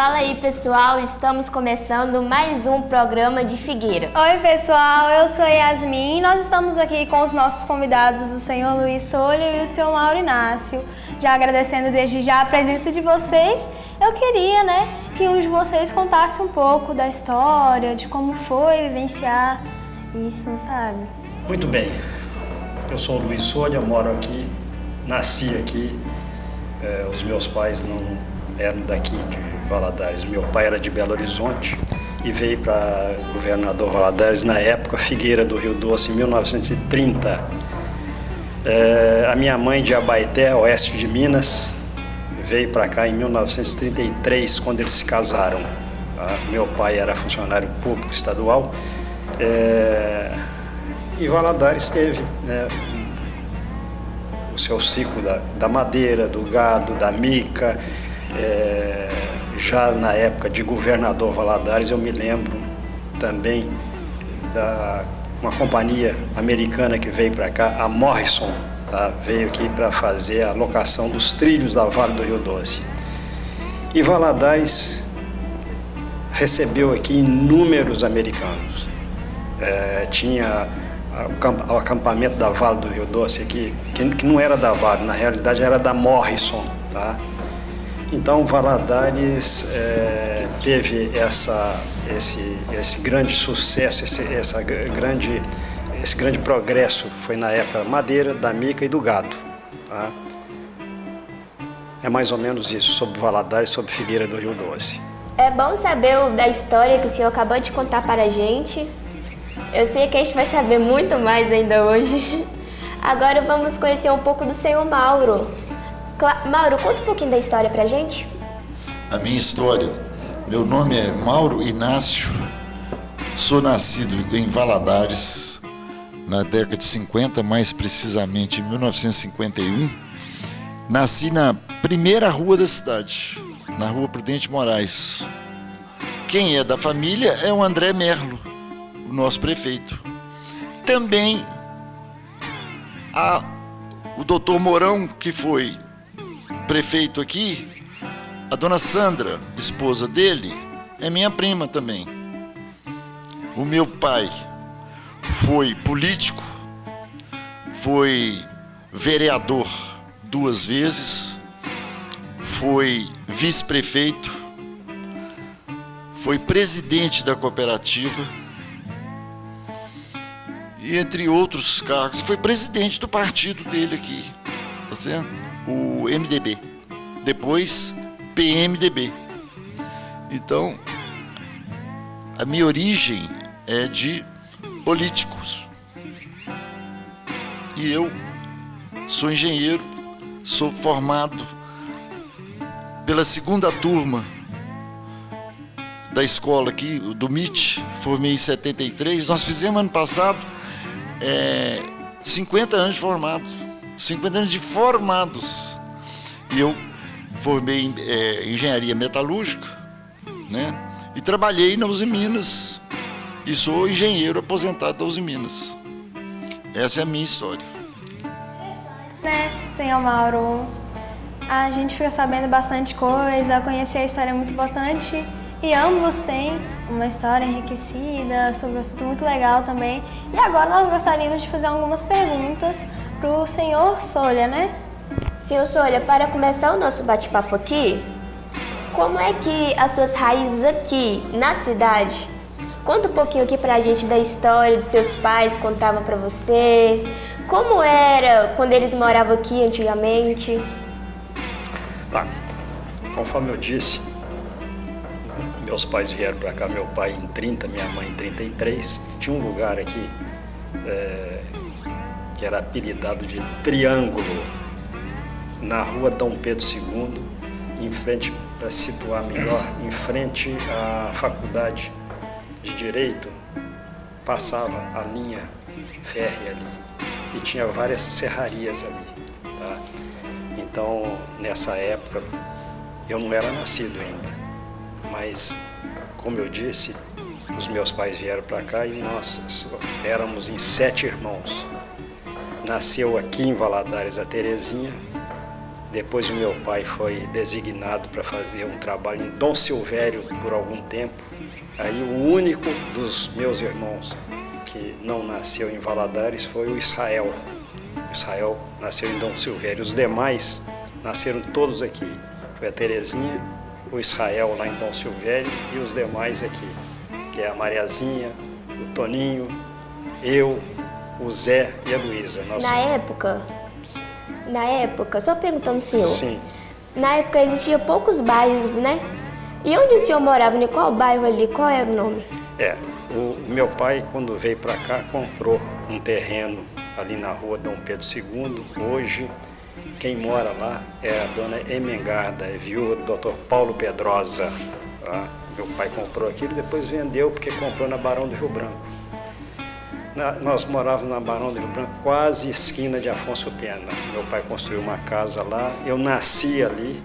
Fala aí, pessoal, estamos começando mais um programa de Figueira. Oi, pessoal, eu sou Yasmin e nós estamos aqui com os nossos convidados, o senhor Luiz Solha e o senhor Mauro Inácio. Já agradecendo desde já a presença de vocês, eu queria, que um de vocês contasse um pouco da história, de como foi vivenciar isso, sabe? Muito bem, eu sou o Luiz Solha, moro aqui, nasci aqui, os meus pais não eram daqui de Valadares, meu pai era de Belo Horizonte e veio para Governador Valadares, na época Figueira do Rio Doce, em 1930. A minha mãe de Abaeté, oeste de Minas, veio para cá em 1933, quando eles se casaram. Tá? Meu pai era funcionário público estadual e Valadares teve o seu ciclo da madeira, do gado, da mica. Já na época de Governador Valadares, eu me lembro também uma companhia americana que veio para cá, a Morrison, tá? Veio aqui para fazer a locação dos trilhos da Vale do Rio Doce. E Valadares recebeu aqui inúmeros americanos. Tinha o acampamento da Vale do Rio Doce aqui, que não era da Vale, na realidade era da Morrison, tá? Então Valadares teve esse grande sucesso, esse grande progresso, foi na época madeira, da mica e do gado. Tá? É mais ou menos isso, sobre Valadares, sobre Figueira do Rio Doce. É bom saber da história que o senhor acabou de contar para a gente. Eu sei que a gente vai saber muito mais ainda hoje. Agora vamos conhecer um pouco do senhor Mauro. Mauro, conta um pouquinho da história pra gente. A minha história. Meu nome é Mauro Inácio. Sou nascido em Valadares na década de 50, mais precisamente em 1951. Nasci na primeira rua da cidade, na rua Prudente Moraes. Quem é da família é o André Merlo, o nosso prefeito. Também o doutor Mourão, que foi prefeito aqui, a dona Sandra, esposa dele, é minha prima também. O meu pai foi político, foi vereador 2 vezes, foi vice-prefeito, foi presidente da cooperativa e, entre outros cargos, foi presidente do partido dele aqui, tá certo? O MDB, depois PMDB. Então, a minha origem é de políticos. E eu sou engenheiro, sou formado pela 2ª turma da escola aqui, do MIT, formei em 73. Nós fizemos ano passado 50 anos de formados. 50 anos de formados. E eu formei em engenharia metalúrgica, e trabalhei na Uzi Minas. E sou engenheiro aposentado da Uzi Minas. Essa é a minha história. Senhor Mauro? A gente fica sabendo bastante coisa, conhecer a história é muito importante. E ambos têm uma história enriquecida, sobre um assunto muito legal também. E agora nós gostaríamos de fazer algumas perguntas para o senhor Solha, Senhor Solha, para começar o nosso bate-papo aqui, como é que as suas raízes aqui, na cidade? Conta um pouquinho aqui pra gente da história de seus pais, contavam pra você. Como era quando eles moravam aqui antigamente? Tá. Conforme eu disse, meus pais vieram para cá, meu pai em 30, minha mãe em 33. Tinha um lugar aqui que era apelidado de Triângulo, na rua Dom Pedro II, em frente, para se situar melhor, em frente à Faculdade de Direito, passava a linha férrea ali e tinha várias serrarias ali, tá? Então, nessa época, eu não era nascido ainda, mas, como eu disse, os meus pais vieram para cá e nós éramos em 7 irmãos. Nasceu aqui em Valadares a Terezinha, Depois o meu pai foi designado para fazer um trabalho em Dom Silvério por algum tempo. Aí o único dos meus irmãos que não nasceu em Valadares foi o Israel. O Israel nasceu em Dom Silvério. Os demais nasceram todos aqui. Foi a Terezinha, o Israel lá em Dom Silvério e os demais aqui, que é a Mariazinha, o Toninho, eu, o Zé e a Luísa. Na época, só perguntando o senhor. Sim. Na época existia poucos bairros, né? E onde o senhor morava? Em qual bairro ali? Qual era o nome? O meu pai, quando veio para cá, comprou um terreno ali na rua Dom Pedro II. Hoje, quem mora lá é a dona Emengarda, é viúva do Dr. Paulo Pedrosa. Tá? Meu pai comprou aquilo e depois vendeu porque comprou na Barão do Rio Branco. Nós morávamos na Barão do Rio Branco, quase esquina de Afonso Pena. Meu pai construiu uma casa lá, eu nasci ali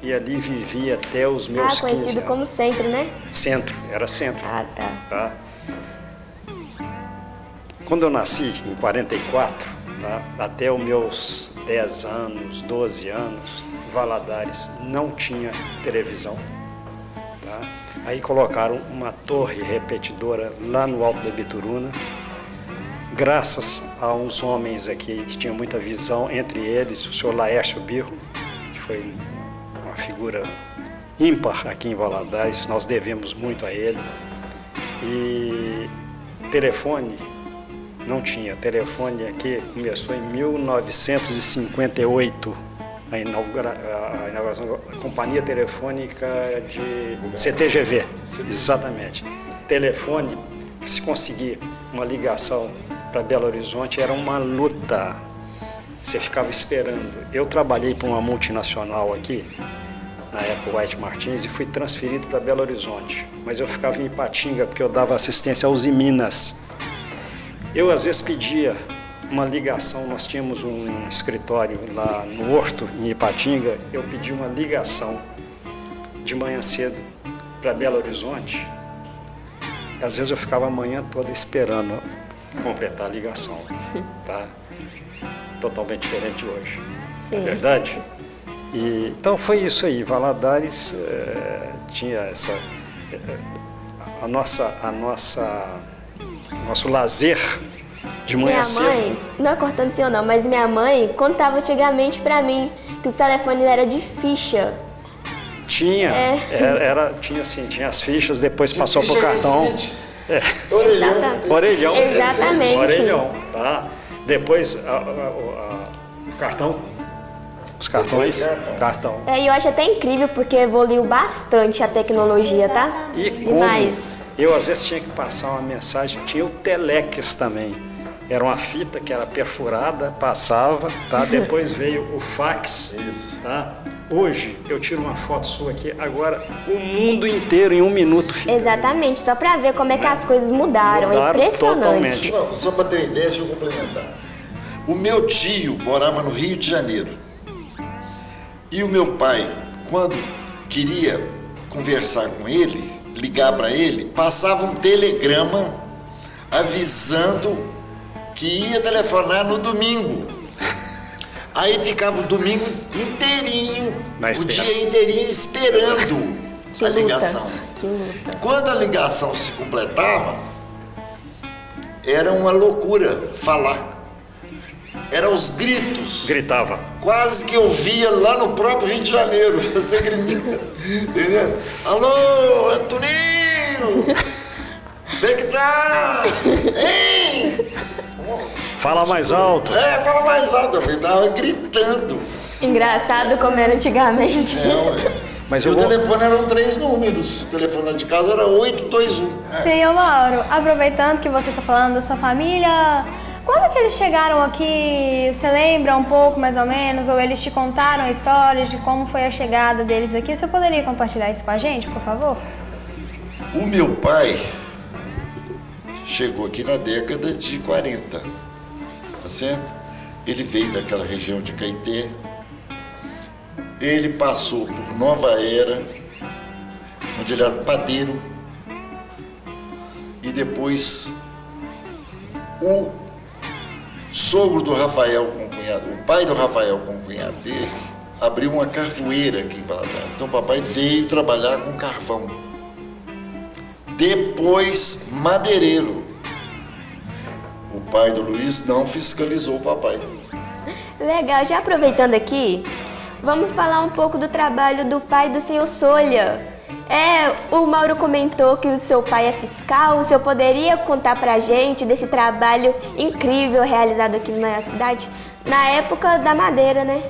e ali vivi até os meus 15 anos. Conhecido como centro, né? Centro, era centro. Ah, tá. Tá? Quando eu nasci, em 44, tá? Até os meus 10 anos, 12 anos, Valadares não tinha televisão. Tá? Aí colocaram uma torre repetidora lá no Alto da Bituruna. Graças a uns homens aqui que tinham muita visão, entre eles o senhor Laércio Birro, que foi uma figura ímpar aqui em Valadares, nós devemos muito a ele. E telefone, não tinha. Telefone aqui começou em 1958, a inauguração da Companhia Telefônica de CTGV, exatamente. Telefone, se conseguir uma ligação para Belo Horizonte era uma luta, você ficava esperando. Eu trabalhei para uma multinacional aqui, na época White Martins, e fui transferido para Belo Horizonte, mas eu ficava em Ipatinga porque eu dava assistência aos Minas. Eu às vezes pedia uma ligação, nós tínhamos um escritório lá no Horto, em Ipatinga, eu pedi uma ligação de manhã cedo para Belo Horizonte. Às vezes eu ficava a manhã toda esperando completar a ligação, tá? Totalmente diferente hoje, Sim. É verdade? Então foi isso aí, Valadares tinha essa... nosso lazer de manhã cedo. Minha mãe, não é cortando o senhor não, mas minha mãe contava antigamente pra mim que os telefones eram de ficha. Tinha, tinha assim, tinha as fichas, depois passou pro cartão. Orelhão. Exatamente. Orelhão, tá? Depois o cartão. Os cartões, cartão. E eu acho até incrível porque evoluiu bastante a tecnologia, tá? E como eu às vezes tinha que passar uma mensagem, tinha o telex também. Era uma fita que era perfurada, passava, tá? Depois veio o fax, tá? Hoje eu tiro uma foto sua aqui, agora o mundo inteiro em 1 minuto fica. Exatamente, só pra ver como é que as coisas mudaram. É impressionante. Totalmente. Não, só para ter uma ideia, deixa eu complementar. O meu tio morava no Rio de Janeiro. E o meu pai, quando queria conversar com ele, ligar para ele, passava um telegrama avisando que ia telefonar no domingo. Aí ficava o domingo inteirinho, o dia inteirinho esperando a ligação. Que luta. Quando a ligação se completava, era uma loucura falar. Eram os gritos. Gritava. Quase que eu via lá no próprio Rio de Janeiro. Você grita. Entendeu? Alô, Antoninho! Vem que tá! Hein? Fala mais alto. Fala mais alto. Eu tava gritando. Engraçado como era antigamente. Mas o telefone eram 3 números. O telefone de casa era 821. Senhor Mauro, aproveitando que você está falando da sua família, quando que eles chegaram aqui, você lembra um pouco mais ou menos? Ou eles te contaram a história de como foi a chegada deles aqui? Você poderia compartilhar isso com a gente, por favor? O meu pai chegou aqui na década de 40, tá certo? Ele veio daquela região de Caeté. Ele passou por Nova Era, onde ele era padeiro, e depois o sogro do Rafael com o cunhado, o pai do Rafael com o cunhado dele, abriu uma carvoeira aqui em Valadares. Então o papai veio trabalhar com carvão. Depois, madeireiro. O pai do Luiz não fiscalizou o papai. Legal, já aproveitando aqui, vamos falar um pouco do trabalho do pai do senhor Solha. O Mauro comentou que o seu pai é fiscal. O senhor poderia contar pra gente desse trabalho incrível realizado aqui na cidade? Na época da madeira, né?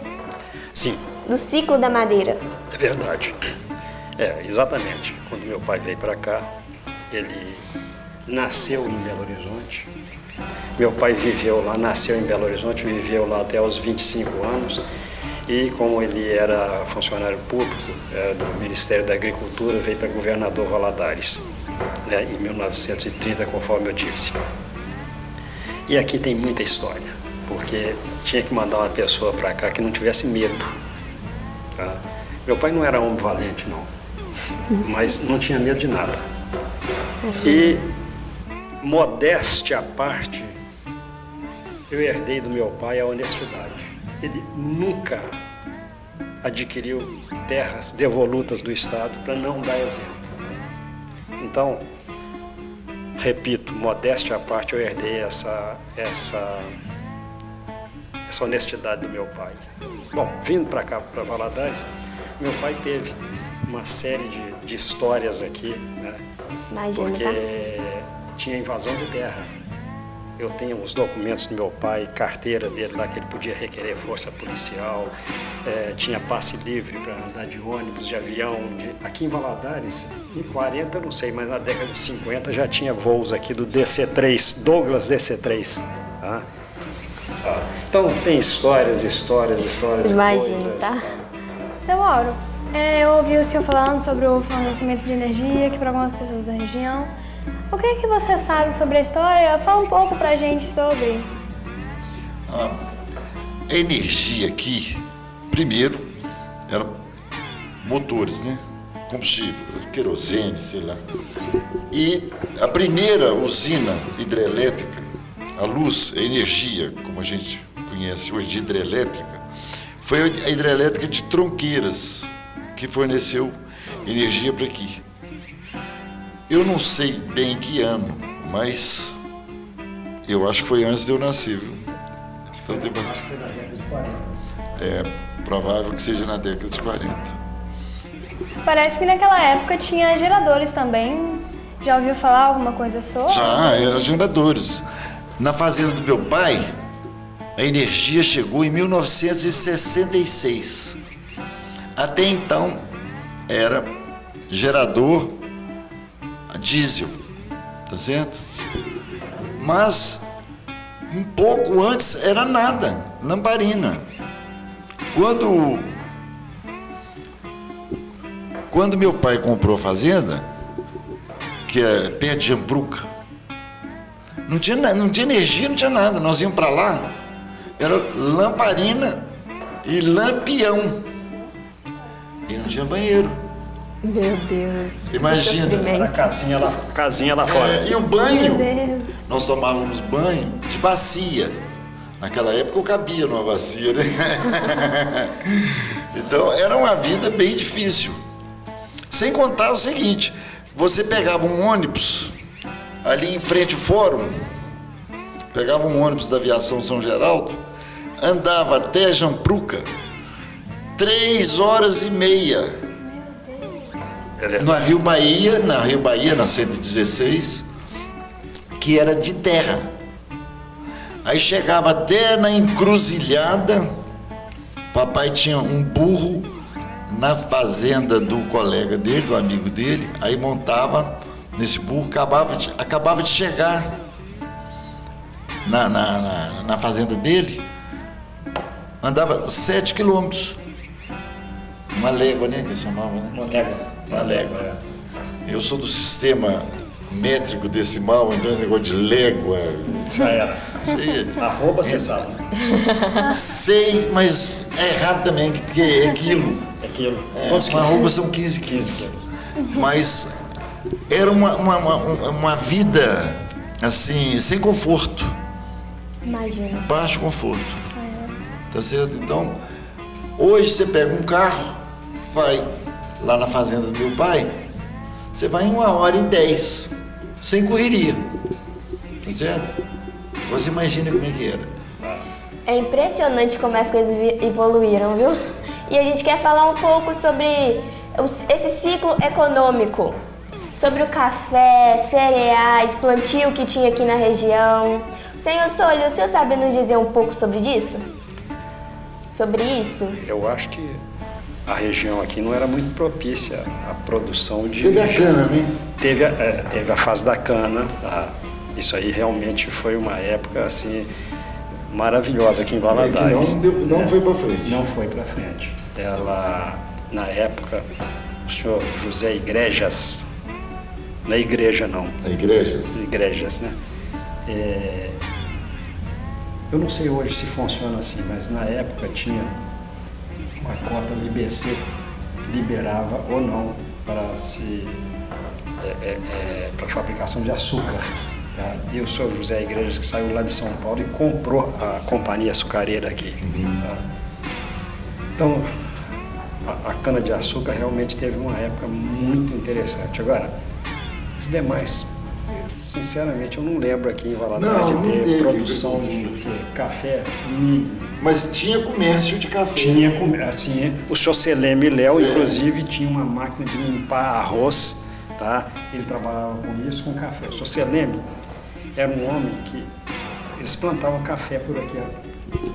Sim, Do ciclo da madeira. é verdade. Exatamente. Quando meu pai veio para cá, ele nasceu em Belo Horizonte. Meu pai viveu lá, nasceu em Belo Horizonte, viveu lá até os 25 anos. E como ele era funcionário público do Ministério da Agricultura, veio para governador Valadares, né, em 1930, conforme eu disse. E aqui tem muita história, porque tinha que mandar uma pessoa para cá que não tivesse medo. Tá? Meu pai não era homem valente, não, mas não tinha medo de nada. E, modéstia à parte, eu herdei do meu pai a honestidade. Ele nunca adquiriu terras devolutas do Estado para não dar exemplo. Então, repito, modéstia à parte, eu herdei essa honestidade do meu pai. Bom, vindo para cá, para Valadares, meu pai teve uma série de histórias aqui, né? Imagina, Porque tá? tinha invasão de terra. Eu tenho os documentos do meu pai, carteira dele lá, que ele podia requerer força policial, tinha passe livre para andar de ônibus, de avião. Aqui em Valadares, em 40, eu não sei, mas na década de 50 já tinha voos aqui do DC-3, Douglas DC-3. Tá? Então tem histórias. Imagina, coisas, tá? Seu Mauro, eu ouvi o senhor falando sobre o fornecimento de energia aqui para algumas pessoas da região. O que você sabe sobre a história? Fala um pouco pra gente sobre. A energia aqui, primeiro, eram motores, né? Combustível, querosene, sei lá. E a primeira usina hidrelétrica, a luz, a energia, como a gente conhece hoje de hidrelétrica, foi a hidrelétrica de Tronqueiras, que forneceu energia para aqui. Eu não sei bem que ano, mas eu acho que foi antes de eu nascer, viu? Então tem bastante... Acho que foi na década de 40. É provável que seja na década de 40. Parece que naquela época tinha geradores também. Já ouviu falar alguma coisa sobre? Já, eram geradores. Na fazenda do meu pai, a energia chegou em 1966. Até então, era gerador a diesel, tá certo? Mas, um pouco antes, era nada, lamparina. Quando meu pai comprou a fazenda, que é perto de Jampruca, não tinha energia, não tinha nada. Nós íamos para lá, era lamparina e lampião. E não tinha banheiro. Meu Deus. Imagina. Era casinha lá fora. E o banho, Meu Deus. nós tomávamos banho de bacia. Naquela época eu cabia numa bacia, né? Então era uma vida bem difícil. Sem contar o seguinte, você pegava um ônibus ali em frente ao fórum, pegava um ônibus da Aviação São Geraldo, andava até Jampruca, 3 horas e meia. Na Rio Bahia, na 116, que era de terra. Aí chegava até na encruzilhada, papai tinha um burro na fazenda do colega dele, do amigo dele, aí montava nesse burro, acabava de chegar na fazenda dele, andava 7 quilômetros. Uma légua, né, que eles chamavam, né? Uma légua. Eu sou do sistema métrico decimal, então esse negócio de légua... Já era. Sei, Arroba, você sabe. sei, mas é errado também, porque é quilo. É quilo. Uma arroba são 15 quilos. Mas era uma vida, assim, sem conforto. Imagina. Baixo conforto. Tá certo? Então, Hoje você pega um carro, vai lá na fazenda do meu pai, você vai em 1h10, sem correria, tá certo? Você imagina como é que era. É impressionante como as coisas evoluíram, viu? E a gente quer falar um pouco sobre esse ciclo econômico, sobre o café, cereais, plantio que tinha aqui na região. Senhor Solho, o senhor sabe nos dizer um pouco sobre isso? Sobre isso? Eu acho que a região aqui não era muito propícia à produção de... Teve a cana, né? Teve a fase da cana, tá? Isso aí realmente foi uma época, assim, maravilhosa aqui em Valadares. Não foi para frente. Não foi para frente. Ela, na época, o senhor José Igrejas, não é igreja não. Igrejas, né? Eu não sei hoje se funciona assim, mas na época tinha uma cota do IBC, liberava ou não para para fabricação de açúcar. Tá? E o senhor José Igrejas, que saiu lá de São Paulo e comprou a companhia açucareira aqui. Tá? Então, a cana-de-açúcar realmente teve uma época muito interessante. Agora, os demais, sinceramente, eu não lembro aqui em Valadares de ter produção de café, milho. Mas tinha comércio de café. Tinha comércio, assim, o senhor Seleme Léo, inclusive, tinha uma máquina de limpar arroz, tá? Ele trabalhava com isso, com café. O senhor Seleme era um homem que eles plantavam café por aqui,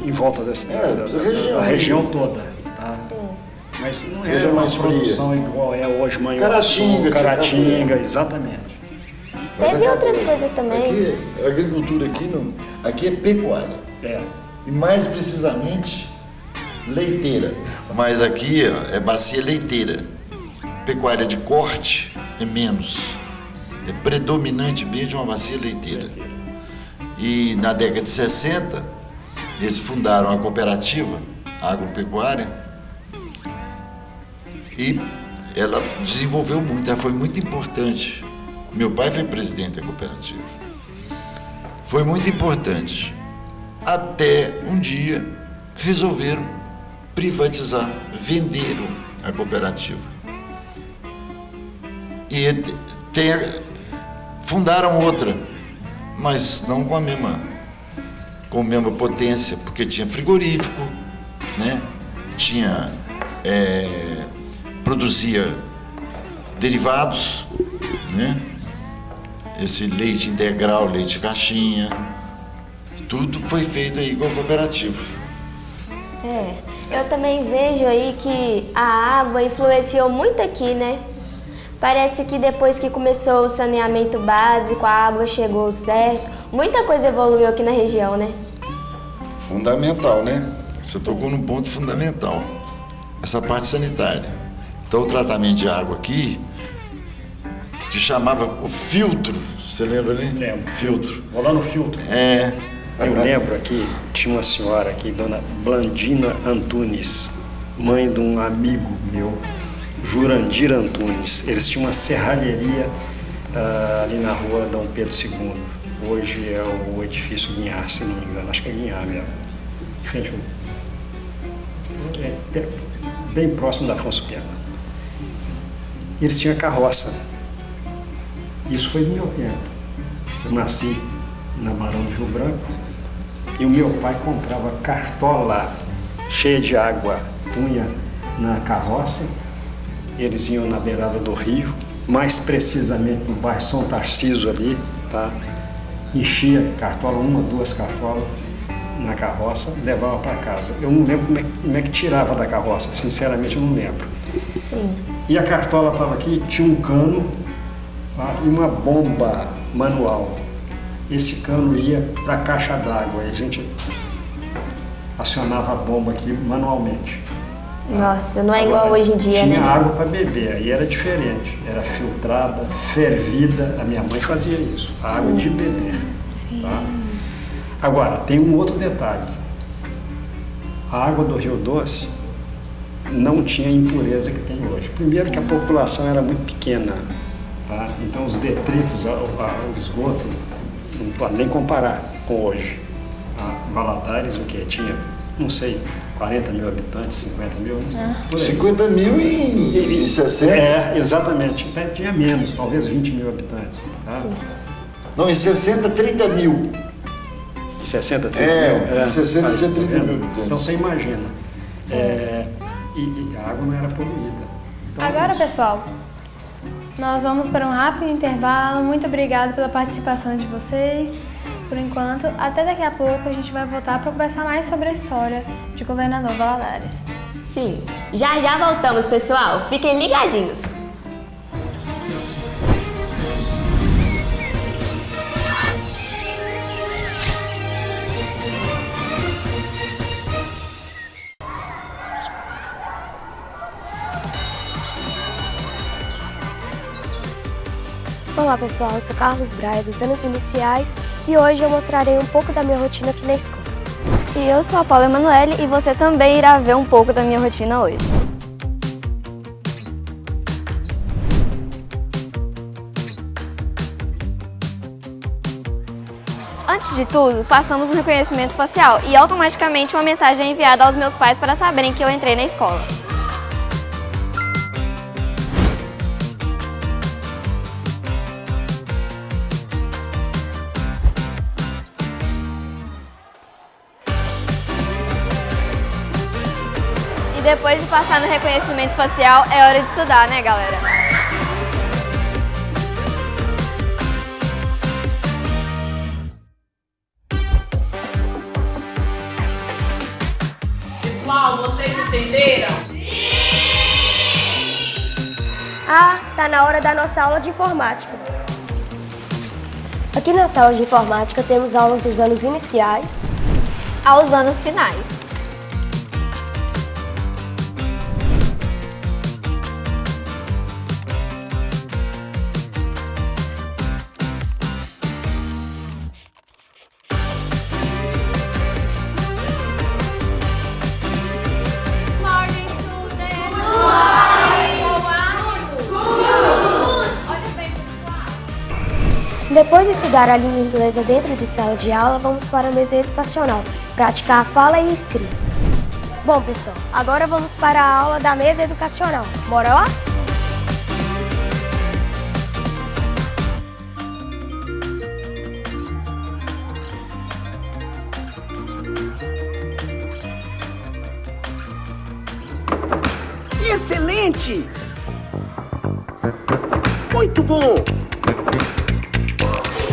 em volta da região toda, tá? Mas não era uma produção igual é hoje, Caratinga, exatamente. Teve outras coisas também. Aqui, a agricultura aqui é pecuária. E mais precisamente, leiteira. Mas aqui é bacia leiteira. Pecuária de corte é menos. É predominantemente uma bacia leiteira. E na década de 60, eles fundaram a cooperativa agropecuária e ela desenvolveu muito, ela foi muito importante. Meu pai foi presidente da cooperativa. Foi muito importante. Até um dia resolveram privatizar, venderam a cooperativa. E fundaram outra, mas não com a mesma potência, porque tinha frigorífico, né? Produzia derivados, né? Esse leite integral, leite caixinha, tudo foi feito aí com a cooperativa. Eu também vejo aí que a água influenciou muito aqui, né? Parece que depois que começou o saneamento básico, a água chegou certo, muita coisa evoluiu aqui na região, né? Fundamental, né? Você tocou num ponto fundamental, essa parte sanitária. Então o tratamento de água aqui, que chamava o filtro, você lembra, né? Lembro. Filtro. Vou lá no filtro. Eu lembro aqui, tinha uma senhora aqui, dona Blandina Antunes, mãe de um amigo meu, Jurandir Antunes. Eles tinham uma serralheria ali na rua Dom Pedro II. Hoje é o edifício Guinhar, se não me engano. Acho que é Guinhar mesmo. Em frente bem próximo da Afonso Pena. E eles tinham carroça. Isso foi no meu tempo. Eu nasci na Barão do Rio Branco e o meu pai comprava cartola cheia de água, punha na carroça. Eles iam na beirada do rio, mais precisamente no bairro São Tarciso ali, tá? Enchia cartola, 1 ou 2 cartolas na carroça, levava para casa. Eu não lembro como é que tirava da carroça, sinceramente eu não lembro. E a cartola estava aqui, tinha um cano, tá? E uma bomba manual. Esse cano ia para a caixa d'água e a gente acionava a bomba aqui manualmente. Nossa, não é igual hoje em dia, né? Tinha água para beber, aí era diferente. Era filtrada, fervida. A minha mãe fazia isso, água de beber. Tá? Agora, tem um outro detalhe. A água do Rio Doce não tinha a impureza que tem hoje. Primeiro que a população era muito pequena, tá? Então os detritos, o esgoto, não pode nem comparar com hoje. Tá? Valadares, o que? Tinha, não sei 40 mil habitantes, 50 mil, não sei, por aí. 50 mil em 60? É, exatamente. Até tinha menos, talvez 20 mil habitantes. Tá? Não, em 60, 30 mil. Em 60, 30 É, em 60 tinha 30 vendo? mil habitantes. Então você imagina. E a água não era poluída. Então, Agora, isso. pessoal, nós vamos para um rápido intervalo. Muito obrigada pela participação de vocês. Por enquanto, até daqui a pouco a gente vai voltar para conversar mais sobre a história de Governador Valadares. Sim, já já voltamos, pessoal. Fiquem ligadinhos. Olá pessoal, eu sou Carlos Braia dos anos iniciais e hoje eu mostrarei um pouco da minha rotina aqui na escola. E eu sou a Paula Emanuele e você também irá ver um pouco da minha rotina hoje. Antes de tudo, passamos um reconhecimento facial e automaticamente uma mensagem é enviada aos meus pais para saberem que eu entrei na escola. E depois de passar no reconhecimento facial, é hora de estudar, né, galera? Pessoal, vocês entenderam? Ah, tá na hora da nossa aula de informática. Aqui na sala de informática temos aulas dos anos iniciais Aos anos finais. Depois de estudar a língua inglesa dentro de sala de aula, vamos para a mesa educacional, praticar a fala e escrita. Bom pessoal, agora vamos para a aula da mesa educacional. Bora lá? Excelente! Muito bom!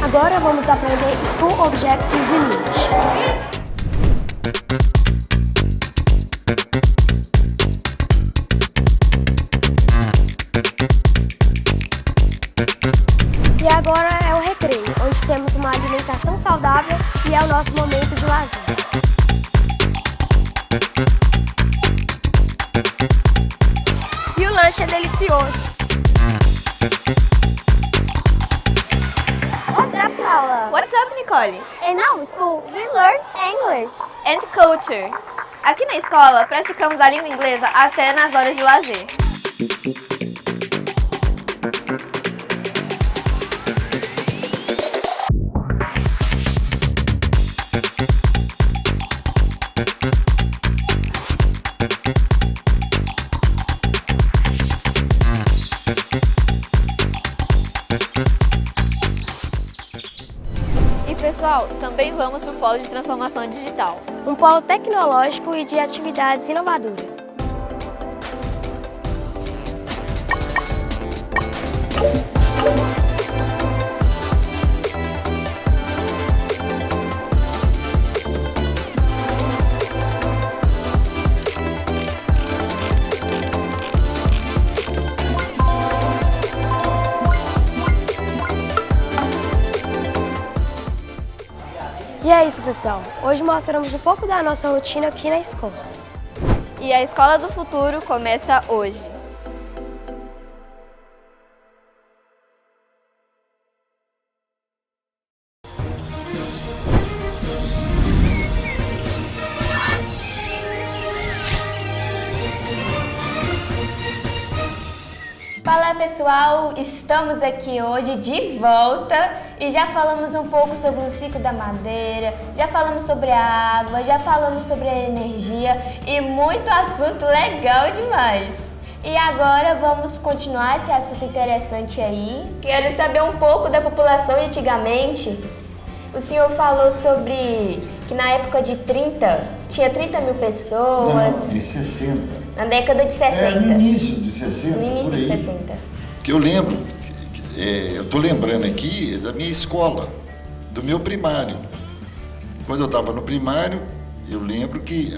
Agora vamos aprender School Objectives in English. E agora é o recreio, onde temos uma alimentação saudável e é o nosso momento de lazer. E o lanche é delicioso. What's up, Paula? What's up, Nicole? In our school, we learn English. And culture. Aqui na escola, praticamos a língua inglesa até nas horas de lazer. E pessoal, também vamos para o polo de transformação digital. Um polo tecnológico e de atividades inovadoras. E é isso, pessoal. Hoje mostramos um pouco da nossa rotina aqui na escola. E a Escola do Futuro começa hoje. Fala pessoal, estamos aqui hoje de volta e já falamos um pouco sobre o ciclo da madeira, já falamos sobre a água, já falamos sobre a energia e muito assunto legal demais. E agora vamos continuar esse assunto interessante aí. Quero saber um pouco da população antigamente. O senhor falou sobre que na época de 30, tinha 30 mil pessoas. Não, de 60. Na década de 60. No início de 60. No início por de aí. 60. Que eu lembro, eu estou lembrando aqui da minha escola, do meu primário. Quando eu estava no primário, eu lembro que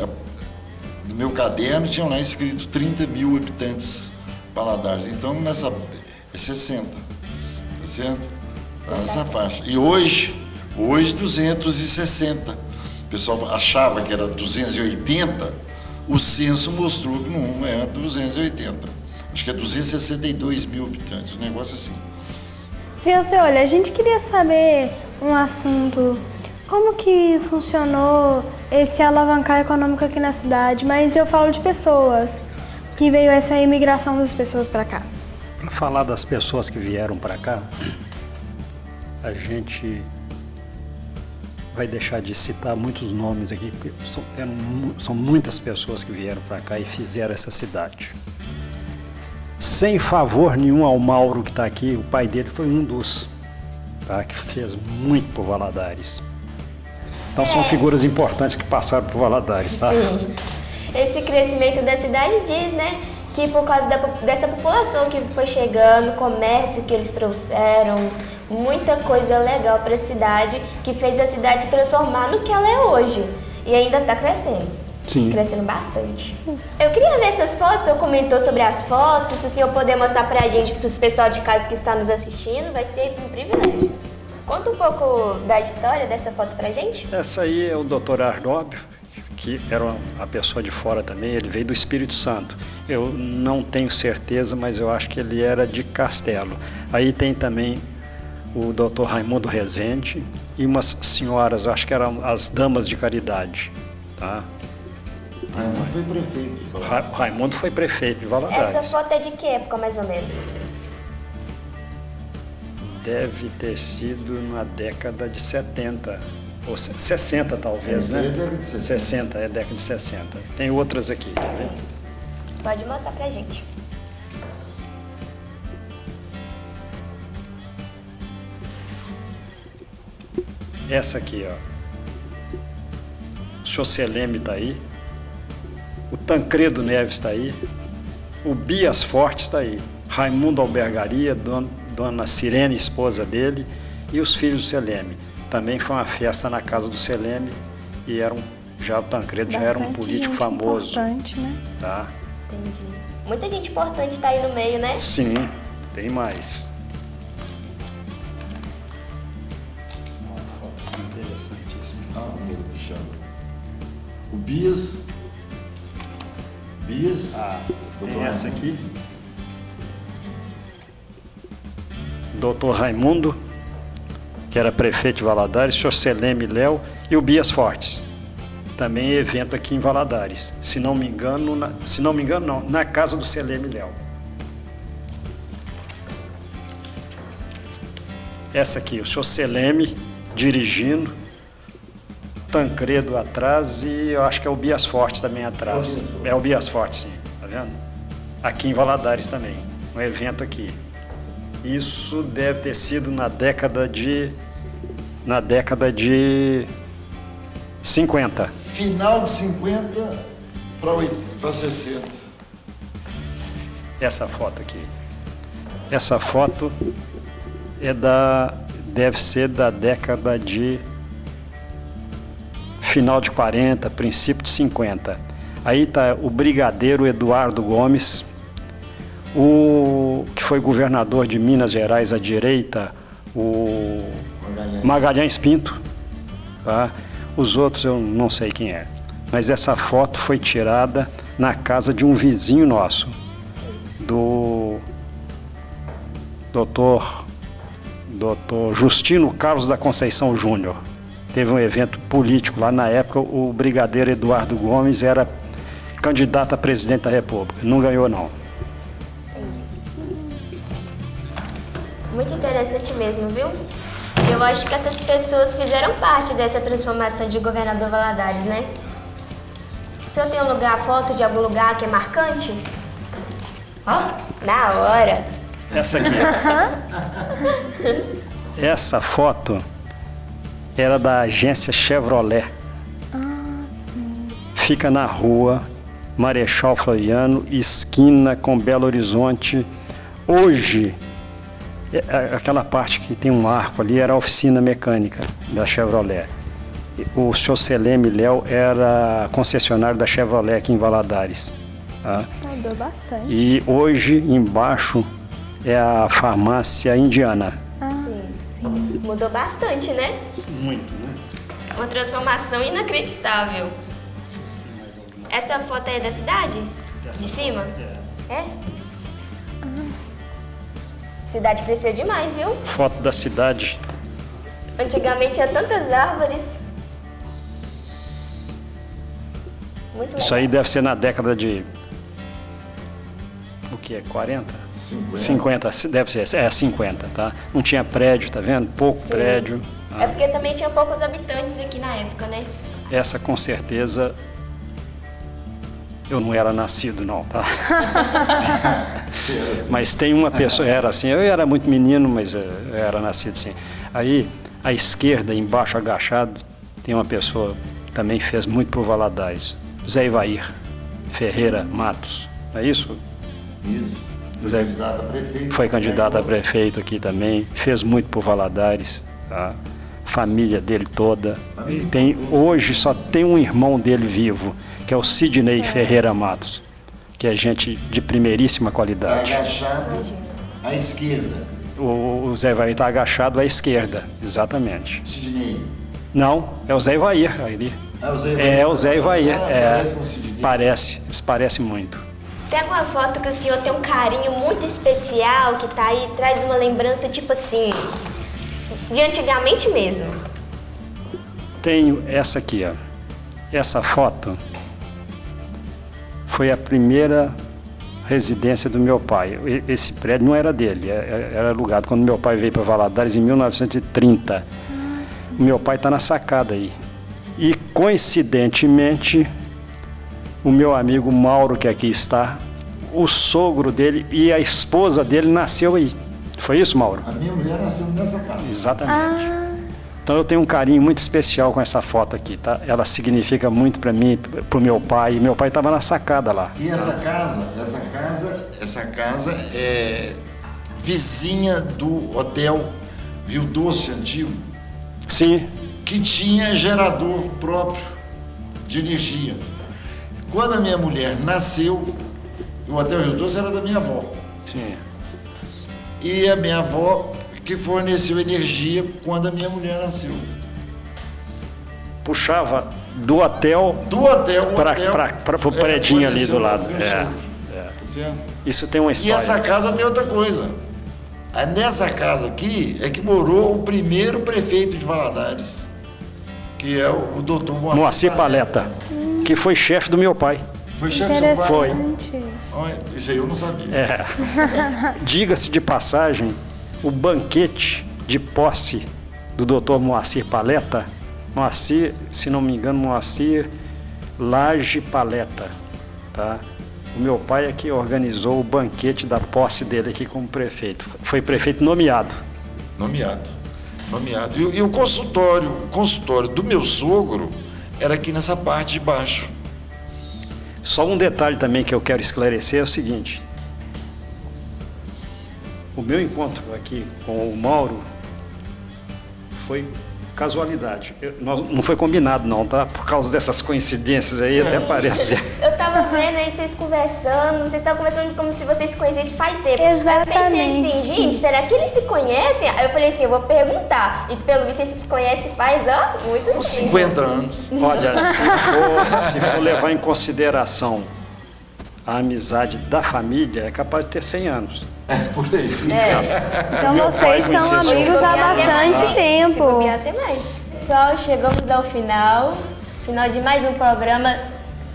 no meu caderno tinha lá escrito 30 mil habitantes Valadares. Então, é 60, tá certo? Nessa faixa. E hoje 260. O pessoal achava que era 280, o censo mostrou que não é 280. Acho que é 262 mil habitantes, um negócio assim. Senhor, olha, a gente queria saber um assunto, como que funcionou esse alavancar econômico aqui na cidade, mas eu falo de pessoas, que veio essa imigração das pessoas para cá. Para falar das pessoas que vieram para cá, a gente vai deixar de citar muitos nomes aqui, porque são muitas pessoas que vieram para cá e fizeram essa cidade. Sem favor nenhum ao Mauro que está aqui, o pai dele foi um dos, tá, que fez muito por Valadares. Então são figuras importantes que passaram por Valadares, tá? Sim. Esse crescimento da cidade diz, né, que por causa dessa população que foi chegando, comércio que eles trouxeram, muita coisa legal para a cidade, que fez a cidade se transformar no que ela é hoje. E ainda está crescendo. Sim. Crescendo bastante. Eu queria ver essas fotos, o senhor comentou sobre as fotos, se o senhor puder mostrar para a gente, para os pessoal de casa que está nos assistindo, vai ser um privilégio. Conta um pouco da história dessa foto para a gente. Essa aí é o Dr. Arnóbio, que era a pessoa de fora também, ele veio do Espírito Santo. Eu não tenho certeza, mas eu acho que ele era de Castelo. Aí tem também o Dr. Raimundo Rezende e umas senhoras, eu acho que eram as damas de caridade, tá? Raimundo foi prefeito de Valadares. Raimundo foi prefeito de Valadares. Essa foto é de que época, mais ou menos? Deve ter sido na década de 70, ou 60 talvez, Essa né? é a década de 60. 60, é década de 60. Tem outras aqui, quer ver? Pode mostrar pra gente. Essa aqui, ó. O Xoceleme está aí. O Tancredo Neves está aí. O Bias Forte está aí. Raimundo Albergaria, Dona Sirene, esposa dele, e os filhos do Celeme. Também foi uma festa na casa do Celeme e já o Tancredo já era um político famoso. Importante, né? Tá? Entendi. Muita gente importante está aí no meio, né? Sim, tem mais. Interessantíssimo. Meu chão. O Bias. Tem essa aqui. Doutor Raimundo, que era prefeito de Valadares, Xoceleme Léo e o Bias Fortes. Também evento aqui em Valadares. Se não me engano, na casa do Celeme Léo. Essa aqui, o Xoceleme dirigindo, Tancredo atrás e eu acho que é o Bias Fortes também atrás. É o Bias Fortes, sim, tá vendo? Aqui em Valadares também, um evento aqui. Isso deve ter sido na década de 50. Final de 50 para 60. Essa foto aqui. Essa foto deve ser da década de final de 40, princípio de 50. Aí está o brigadeiro Eduardo Gomes, o que foi governador de Minas Gerais à direita, o Magalhães Pinto, tá? Os outros eu não sei quem é. Mas essa foto foi tirada na casa de um vizinho nosso, do Dr. Justino Carlos da Conceição Júnior. Teve um evento político lá na época, o brigadeiro Eduardo Gomes era candidato a presidente da República. Não ganhou, não. Entendi. interessante mesmo, viu? Eu acho que essas pessoas fizeram parte dessa transformação de Governador Valadares, né? O senhor tem foto de algum lugar que é marcante? Ó, na hora. Essa aqui. Essa foto era da agência Chevrolet. Fica na rua Marechal Floriano, esquina com Belo Horizonte. Hoje, aquela parte que tem um arco ali era a oficina mecânica da Chevrolet. O senhor Seleme Léo era concessionário da Chevrolet aqui em Valadares. Tá? Mudou bastante. E hoje, embaixo, é a farmácia indiana. Sim. Mudou bastante, né? Muito, né? Uma transformação inacreditável. Essa foto é da cidade? De cima? É? A cidade cresceu demais, viu? Foto da cidade. Antigamente tinha tantas árvores. Muito legal. Isso aí deve ser na década de... O que é? 40? 50, deve ser. 50, tá? Não tinha prédio, tá vendo? Pouco Sim. prédio. É porque também tinha poucos habitantes aqui na época, né? Essa com certeza... Eu não era nascido, não, tá? Mas tem uma pessoa, era assim, eu era muito menino, mas eu era nascido sim. Aí, à esquerda, embaixo, agachado, tem uma pessoa que também fez muito por Valadares. Zé Ivair Ferreira Matos, não é isso? Isso. Foi Zé- candidato a prefeito. Foi candidato a prefeito aqui também, fez muito por Valadares, tá? Família dele toda. E tem, hoje só tem um irmão dele vivo, que é o Sidney Ferreira Matos, que é gente de primeiríssima Está qualidade. agachado à esquerda. O Zé Ivair está agachado à esquerda, exatamente. Sidney. Não, é o Zé Ivair ali. É o Zé É o Zé Ivair. Parece com o Sidney. Parece, eles parecem muito. Tem alguma foto que o senhor tem um carinho muito especial, que tá aí, traz uma lembrança tipo assim, de antigamente mesmo? Tenho essa aqui, ó. Essa foto foi a primeira residência do meu pai. Esse prédio não era dele, era alugado quando meu pai veio para Valadares em 1930. O meu pai está na sacada aí. E, coincidentemente, o meu amigo Mauro, que aqui está, o sogro dele e a esposa dele nasceu aí. Foi isso, Mauro? A minha mulher nasceu nessa casa. Exatamente. Então eu tenho um carinho muito especial com essa foto aqui, tá? Ela significa muito para mim, pro meu pai. Meu pai estava na sacada lá. E essa casa é vizinha do hotel Rio Doce antigo, Sim, que tinha gerador próprio de energia. Quando a minha mulher nasceu, o hotel Rio Doce era da minha avó. sim. E a minha avó que forneceu energia quando a minha mulher nasceu. Puxava do hotel Do hotel para o predinho ali forneceu do lado. pro meu sogro. Tá certo? Isso tem uma E história. essa casa tem outra coisa. Nessa casa aqui é que morou o primeiro prefeito de Valadares, que é o doutor Moacir Paleta, que foi chefe do meu pai. Foi chefe do seu pai? Foi. Interessante. Olha, isso aí eu não sabia. Diga-se de passagem, o banquete de posse do Dr. Moacir Paleta, Moacir, se não me engano, Moacir Laje Paleta, tá? O meu pai é que organizou o banquete da posse dele aqui como prefeito. Foi prefeito nomeado. Nomeado. E o consultório do meu sogro era aqui nessa parte de baixo. Só um detalhe também que eu quero esclarecer é o seguinte. O meu encontro aqui com o Mauro foi casualidade. Não foi combinado não, tá? Por causa dessas coincidências aí, até parece. Eu tava vendo aí vocês conversando, vocês estavam conversando como se vocês se conhecessem faz tempo. Aí eu pensei Exatamente. assim, gente, será que eles se conhecem? Aí eu falei assim, eu vou perguntar. E pelo visto vocês se conhecem faz, ó, muito tempo. Uns 50 anos. Olha, se for levar em consideração a amizade da família, é capaz de ter 100 anos. É por aí. Então Meu pai vocês são conhecia amigos seu há pai. bastante Se tempo. bobear até mais. Pessoal, chegamos ao final de mais um programa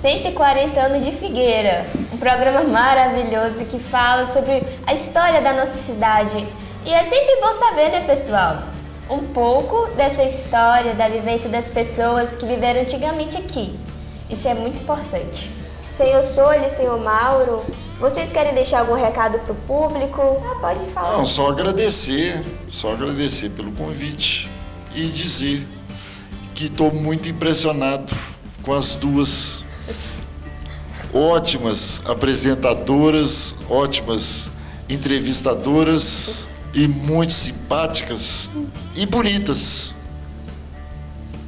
140 anos de Figueira. Um programa maravilhoso que fala sobre a história da nossa cidade. E é sempre bom saber, né, pessoal? Um pouco dessa história, da vivência das pessoas que viveram antigamente aqui. Isso é muito importante. Senhor Sônia, senhor Mauro, vocês querem deixar algum recado para o público? Pode falar. Não, só agradecer pelo convite e dizer que estou muito impressionado com as duas ótimas apresentadoras, ótimas entrevistadoras e muito simpáticas e bonitas.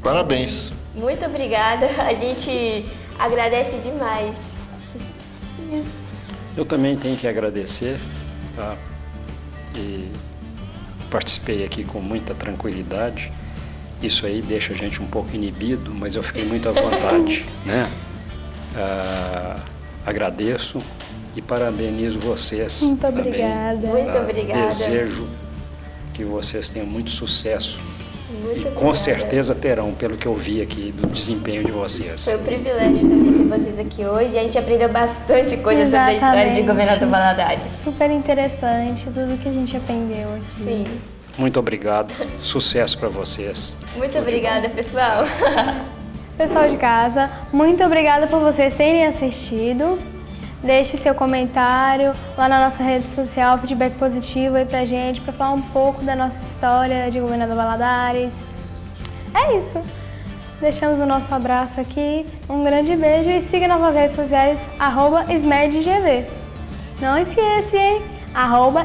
Parabéns. Muito obrigada, a gente agradece demais. Eu também tenho que agradecer, tá? E participei aqui com muita tranquilidade. Isso aí deixa a gente um pouco inibido, mas eu fiquei muito à vontade, né? Agradeço e parabenizo vocês. Muito também, obrigada. Muito obrigada. Desejo que vocês tenham muito sucesso. Muito E com obrigada. certeza terão, pelo que eu vi aqui do desempenho de vocês. Foi um privilégio também ter vocês aqui hoje. A gente aprendeu bastante coisa sobre a história de Exatamente. Governador Valadares. Super interessante tudo que a gente aprendeu aqui. Sim. Muito obrigado. Sucesso para vocês. Muito obrigada, pessoal. Pessoal de casa, muito obrigada por vocês terem assistido. Deixe seu comentário lá na nossa rede social, feedback positivo aí pra gente, pra falar um pouco da nossa história de Governador Valadares. É isso. Deixamos o nosso abraço aqui, um grande beijo e siga nossas redes sociais, @SmedGV. Não esquece, hein?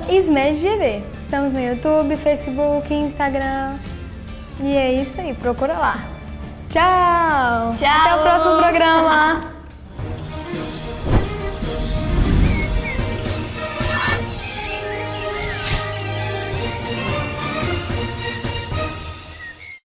@SmedGV. Estamos no YouTube, Facebook, Instagram. E é isso aí, procura lá. Tchau! Tchau! Até o próximo programa!